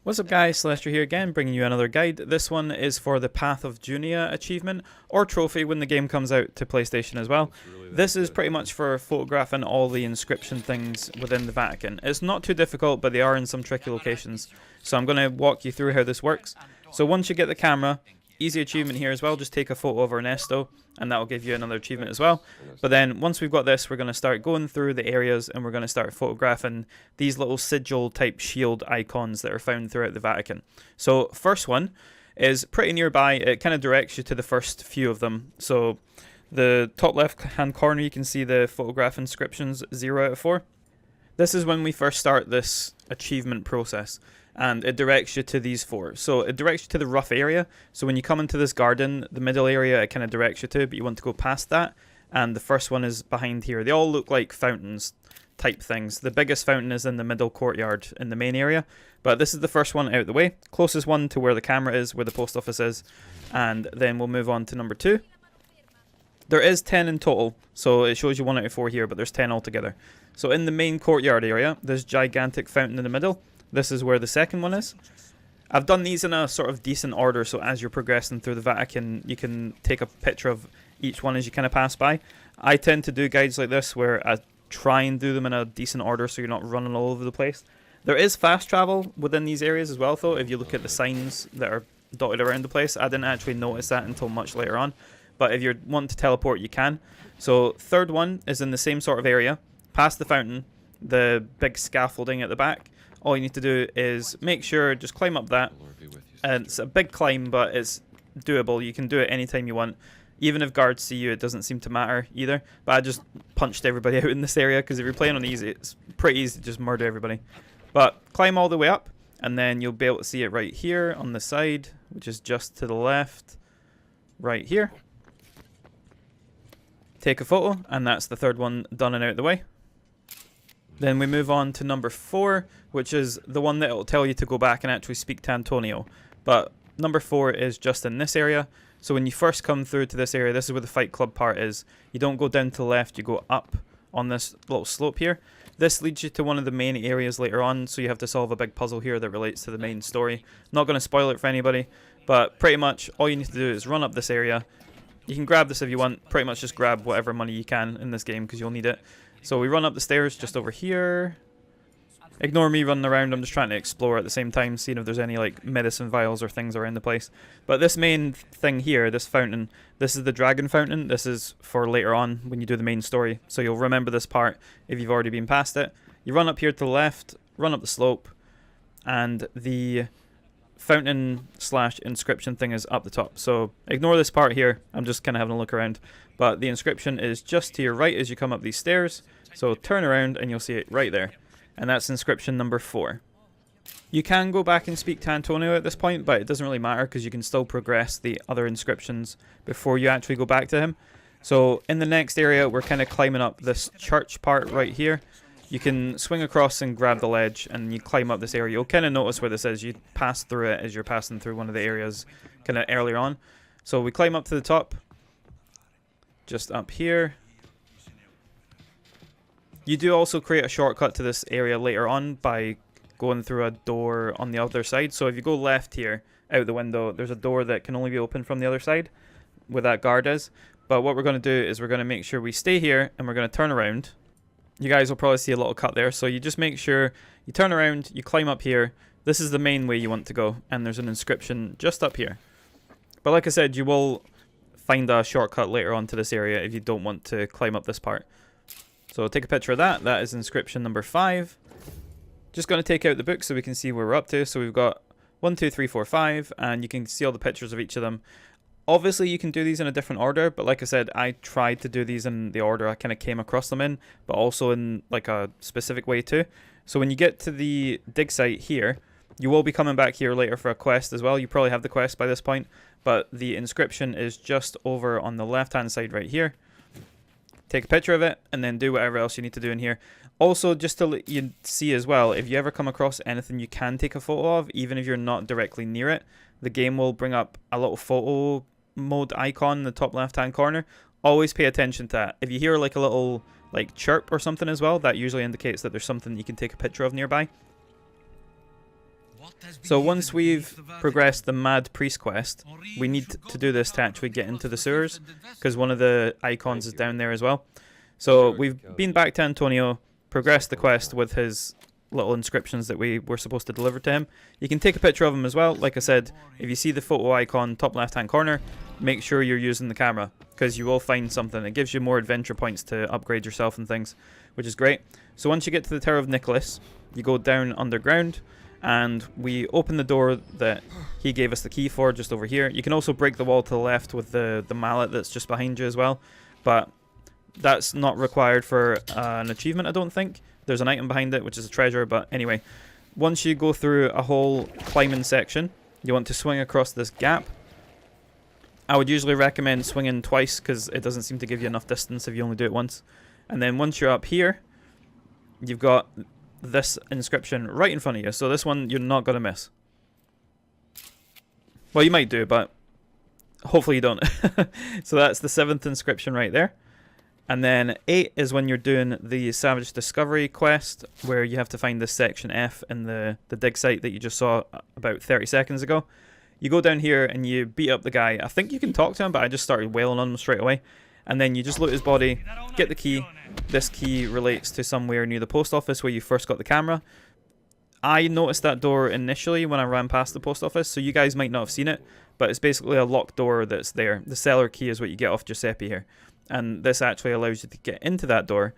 What's up guys, Celestia here again, bringing you another guide. This one is for the Path of Junia achievement, or trophy when the game comes out to PlayStation as well. This is pretty much for photographing all the inscription things within the Vatican. It's not too difficult, but they are in some tricky locations. So I'm going to walk you through how this works. So once you get the camera, easy achievement here as well, just take a photo of Ernesto, and that will give you another achievement as well. But then once we've got this, we're going to start going through the areas and we're going to start photographing these little sigil type shield icons that are found throughout the Vatican. So first one is pretty nearby. It kind of directs you to the first few of them. So the top left hand corner, you can see the photograph inscriptions 0 out of 4. This is when we first start this achievement process, and it directs you to these 4. So it directs you to the rough area. So when you come into this garden, the middle area it kind of directs you to, but you want to go past that. And the first one is behind here. They all look like fountains type things. The biggest fountain is in the middle courtyard in the main area, but this is the first one out of the way. Closest one to where the camera is, where the post office is. And then we'll move on to number 2. There is 10 in total, so it shows you 1 out of 4 here, but there's 10 altogether. So in the main courtyard area, there's gigantic fountain in the middle. This is where the second one is. I've done these in a sort of decent order, so as you're progressing through the Vatican, you can take a picture of each one as you kind of pass by. I tend to do guides like this where I try and do them in a decent order so you're not running all over the place. There is fast travel within these areas as well, though, if you look at the signs that are dotted around the place. I didn't actually notice that until much later on, but if you're wanting to teleport, you can. So third one is in the same sort of area, past the fountain, the big scaffolding at the back. All you need to do is make sure, just climb up that. And it's a big climb, but it's doable. You can do it anytime you want. Even if guards see you, it doesn't seem to matter either. But I just punched everybody out in this area, because if you're playing on easy, it's pretty easy to just murder everybody. But climb all the way up, and then you'll be able to see it right here on the side, which is just to the left, right here. Take a photo, and that's the third one done and out of the way. Then we move on to number 4, which is the one that will tell you to go back and actually speak to Antonio. But number 4 is just in this area. So when you first come through to this area, this is where the Fight Club part is. You don't go down to the left, you go up on this little slope here. This leads you to one of the main areas later on, so you have to solve a big puzzle here that relates to the main story. Not going to spoil it for anybody, but pretty much all you need to do is run up this area. You can grab this if you want. Pretty much just grab whatever money you can in this game because you'll need it. So we run up the stairs just over here. Ignore me running around, I'm just trying to explore at the same time, seeing if there's any like medicine vials or things around the place. But this main thing here, this fountain, this is the dragon fountain. This is for later on when you do the main story. So you'll remember this part if you've already been past it. You run up here to the left, run up the slope, and the fountain slash inscription thing is up the top. So ignore this part here, I'm just kind of having a look around. But the inscription is just to your right as you come up these stairs. So turn around and you'll see it right there. And that's inscription number 4. You can go back and speak to Antonio at this point, but it doesn't really matter because you can still progress the other inscriptions before you actually go back to him. So in the next area, we're kind of climbing up this church part right here. You can swing across and grab the ledge and you climb up this area. You'll kind of notice where this is. You pass through it as you're passing through one of the areas kind of earlier on. So we climb up to the top, just up here. You do also create a shortcut to this area later on by going through a door on the other side. So if you go left here, out the window, there's a door that can only be opened from the other side, where that guard is. But what we're going to do is we're going to make sure we stay here and we're going to turn around. You guys will probably see a little cut there. So you just make sure you turn around, you climb up here. This is the main way you want to go. And there's an inscription just up here. But like I said, you will find a shortcut later on to this area if you don't want to climb up this part. So take a picture of that. That is inscription number 5. Just going to take out the book so we can see where we're up to. So we've got 1, 2, 3, 4, 5, and you can see all the pictures of each of them. Obviously, you can do these in a different order, but like I said, I tried to do these in the order I kind of came across them in, but also in like a specific way too. So when you get to the dig site here, you will be coming back here later for a quest as well. You probably have the quest by this point, but the inscription is just over on the left-hand side right here. Take a picture of it, and then do whatever else you need to do in here. Also, just to let you see as well, if you ever come across anything you can take a photo of, even if you're not directly near it, the game will bring up a little photo mode icon in the top left-hand corner. Always pay attention to that. If you hear like a little like chirp or something as well, that usually indicates that there's something you can take a picture of nearby. So once we've progressed the Mad Priest quest, we need to do this to actually get into the sewers, because one of the icons is down there as well. So we've been back to Antonio, progressed the quest with his little inscriptions that we were supposed to deliver to him. You can take a picture of him as well. Like I said, if you see the photo icon top left hand corner, make sure you're using the camera, because you will find something. It gives you more adventure points to upgrade yourself and things, which is great. So once you get to the Tower of Nicholas, you go down underground, and we open the door that he gave us the key for just over here. You can also break the wall to the left with the mallet that's just behind you as well, but that's not required for an achievement, I don't think. There's an item behind it, which is a treasure, but anyway. Once you go through a whole climbing section, you want to swing across this gap. I would usually recommend swinging twice, because it doesn't seem to give you enough distance if you only do it once. And then once you're up here, you've got this inscription right in front of you. So this one you're not going to miss. Well, you might do, but hopefully you don't. So that's the 7th inscription right there. And then 8 is when you're doing the Savage Discovery quest, where you have to find this section F in the dig site that you just saw about 30 seconds ago. You go down here and you beat up the guy. I think you can talk to him, but I just started wailing on him straight away. And then you just loot his body, get the key. This key relates to somewhere near the post office where you first got the camera. I noticed that door initially when I ran past the post office, so you guys might not have seen it, but it's basically a locked door that's there. The cellar key is what you get off Giuseppe here. And this actually allows you to get into that door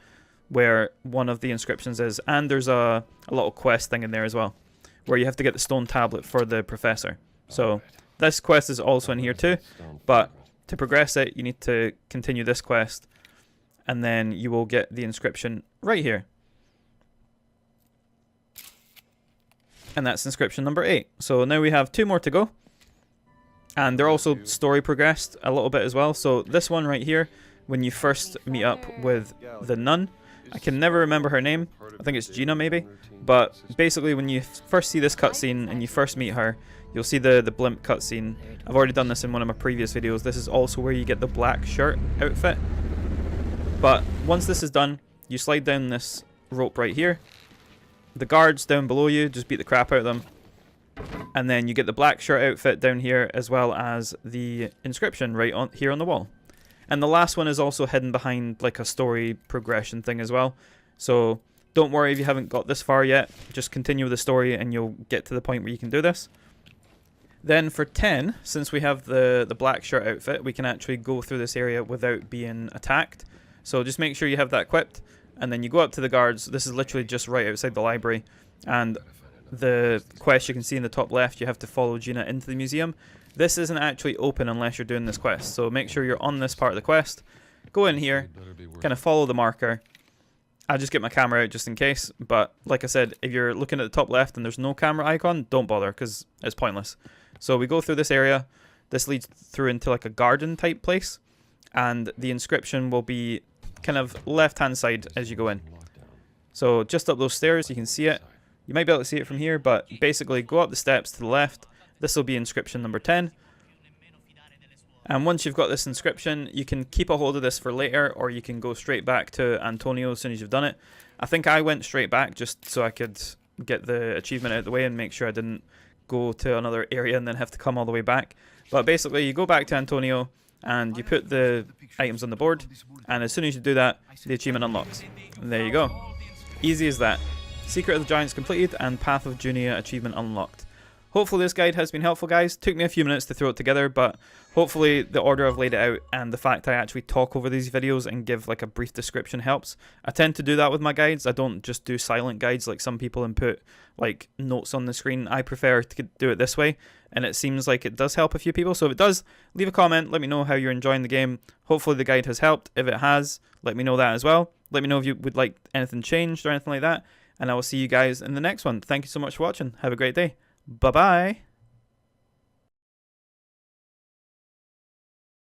where one of the inscriptions is. And there's a little quest thing in there as well, where you have to get the stone tablet for the professor. So this quest is also in here too, but to progress it, you need to continue this quest, and then you will get the inscription right here. And that's inscription number 8. So now we have 2 more to go. And they're also story progressed a little bit as well. So this one right here, when you first meet up with the nun, I can never remember her name. I think it's Gina maybe. But basically when you first see this cutscene and you first meet her, you'll see the blimp cutscene. I've already done this in one of my previous videos. This is also where you get the black shirt outfit. But once this is done, you slide down this rope right here. The guards down below you, just beat the crap out of them. And then you get the black shirt outfit down here, as well as the inscription right on here on the wall. And the last one is also hidden behind like a story progression thing as well. So don't worry if you haven't got this far yet. Just continue with the story and you'll get to the point where you can do this. Then for 10, since we have the black shirt outfit, we can actually go through this area without being attacked. So just make sure you have that equipped. And then you go up to the guards. This is literally just right outside the library. And the quest you can see in the top left, you have to follow Gina into the museum. This isn't actually open unless you're doing this quest. So make sure you're on this part of the quest. Go in here, kind of follow the marker. I'll just get my camera out just in case. But like I said, if you're looking at the top left and there's no camera icon, don't bother because it's pointless. So we go through this area. This leads through into like a garden type place. And the inscription will be kind of left hand side as you go in. So just up those stairs, you can see it. You might be able to see it from here, but basically go up the steps to the left. This will be inscription number 10. And once you've got this inscription, you can keep a hold of this for later, or you can go straight back to Antonio as soon as you've done it. I think I went straight back just so I could get the achievement out of the way and make sure I didn't go to another area and then have to come all the way back. But basically, you go back to Antonio and you put the items on the board, and as soon as you do that, the achievement unlocks. And there you go. Easy as that. Secret of the Giants completed and Path of Junia achievement unlocked. Hopefully this guide has been helpful, guys. Took me a few minutes to throw it together, but hopefully the order I've laid it out and the fact I actually talk over these videos and give like a brief description helps. I tend to do that with my guides. I don't just do silent guides like some people and put like notes on the screen. I prefer to do it this way, and it seems like it does help a few people. So if it does, leave a comment. Let me know how you're enjoying the game. Hopefully the guide has helped. If it has, let me know that as well. Let me know if you would like anything changed or anything like that. And I will see you guys in the next one. Thank you so much for watching. Have a great day. Bye-bye.